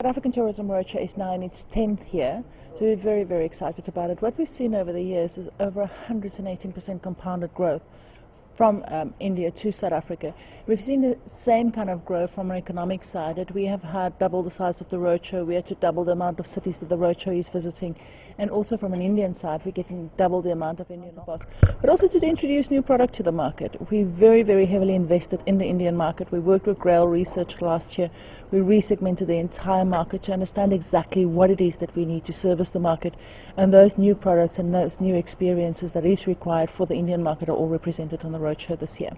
South African Tourism Roadshow is now in its 10th year, so we're very, very excited about it. What we've seen over the years is over 118% compounded growth from India to South Africa. We've seen the same kind of growth from an economic side, that we have had double the size of the roadshow, we had to double the amount of cities that the roadshow is visiting, and also from an Indian side we're getting double the amount of Indian spots. But also to introduce new product to the market. We very, very heavily invested in the Indian market. We worked with Grail Research last year. We resegmented the entire market to understand exactly what it is that we need to service the market, and those new products and those new experiences that is required for the Indian market are all represented on the roadshow this year.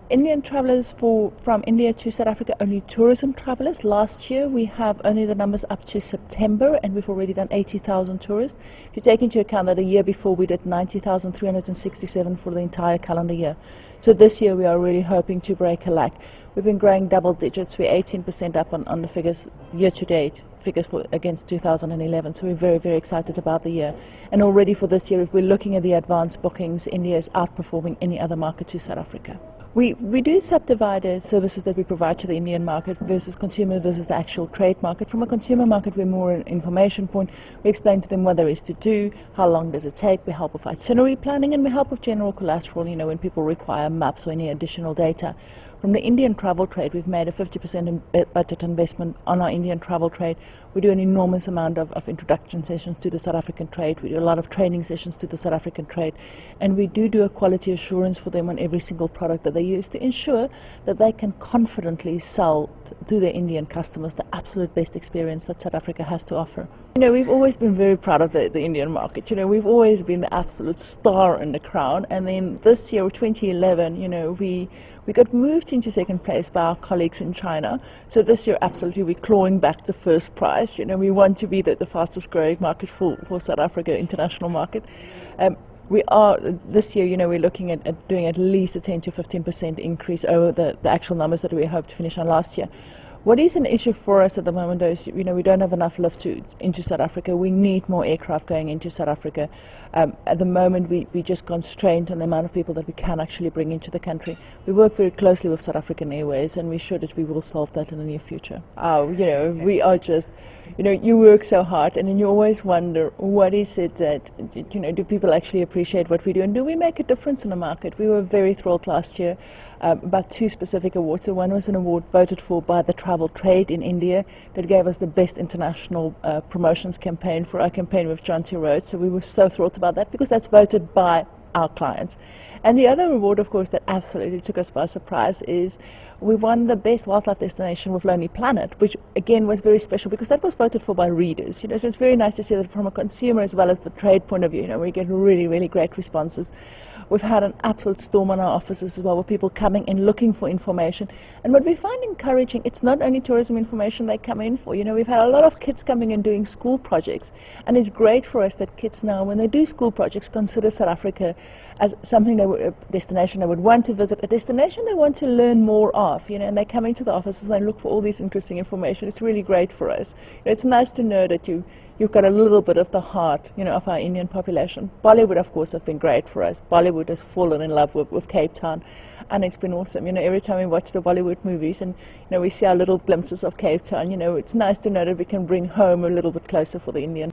Indian travellers from India to South Africa, only tourism travellers. Last year we have only the numbers up to September, and we've already done 80,000 tourists. If you take into account that the year before we did 90,367 for the entire calendar year. So this year we are really hoping to break a lakh. We've been growing double digits. We're 18% up on the figures year to date, figures for against 2011. So we're very, very excited about the year. And already for this year, if we're looking at the advanced bookings, India is outperforming any other market to South Africa. We do subdivide the services that we provide to the Indian market versus consumer versus the actual trade market. From a consumer market, we're more an information point. We explain to them what there is to do, how long does it take, we help with itinerary planning, and we help with general collateral, when people require maps or any additional data. From the Indian travel trade, we've made a 50% budget investment on our Indian travel trade. We do an enormous amount of introduction sessions to the South African trade. We do a lot of training sessions to the South African trade. And we do a quality assurance for them on every single product that they use to ensure that they can confidently sell to their Indian customers the absolute best experience that South Africa has to offer. We've always been very proud of the Indian market. We've always been the absolute star in the crown. And then this year, 2011, we got moved into second place by our colleagues in China. So this year, absolutely, we're clawing back the first prize. We want to be the fastest growing market for South Africa, international market. We are, this year, we're looking at doing at least a 10 to 15% increase over the actual numbers that we hope to finish on last year. What is an issue for us at the moment, though, is we don't have enough lift into South Africa. We need more aircraft going into South Africa. At the moment, we just constrained on the amount of people that we can actually bring into the country. We work very closely with South African Airways, and we're sure that we will solve that in the near future. We are just, you work so hard, and then you always wonder, what is it that, do people actually appreciate what we do, and do we make a difference in the market? We were very thrilled last year about two specific awards. So one was an award voted for by the travel trade in India that gave us the best international promotions campaign for our campaign with John T. Rhodes. So we were so thrilled about that because that's voted by our clients. And the other award, of course, that absolutely took us by surprise is we won the best wildlife destination with Lonely Planet, which again was very special because that was voted for by readers. So it's very nice to see that from a consumer as well as the trade point of view. We get really, really great responses. We've had an absolute storm on our offices as well, with people coming in looking for information. And what we find encouraging, it's not only tourism information they come in for. We've had a lot of kids coming in doing school projects, and it's great for us that kids now, when they do school projects, consider South Africa as something a destination they would want to visit, a destination they want to learn more of, and they come into the offices and they look for all this interesting information. It's really great for us. It's nice to know that you've got a little bit of the heart, of our Indian population. Bolloywood, of course, have been great for us. Bolloywood has fallen in love with Cape Town, and it's been awesome. Every time we watch the Bollywood movies and, we see our little glimpses of Cape Town, it's nice to know that we can bring home a little bit closer for the Indian.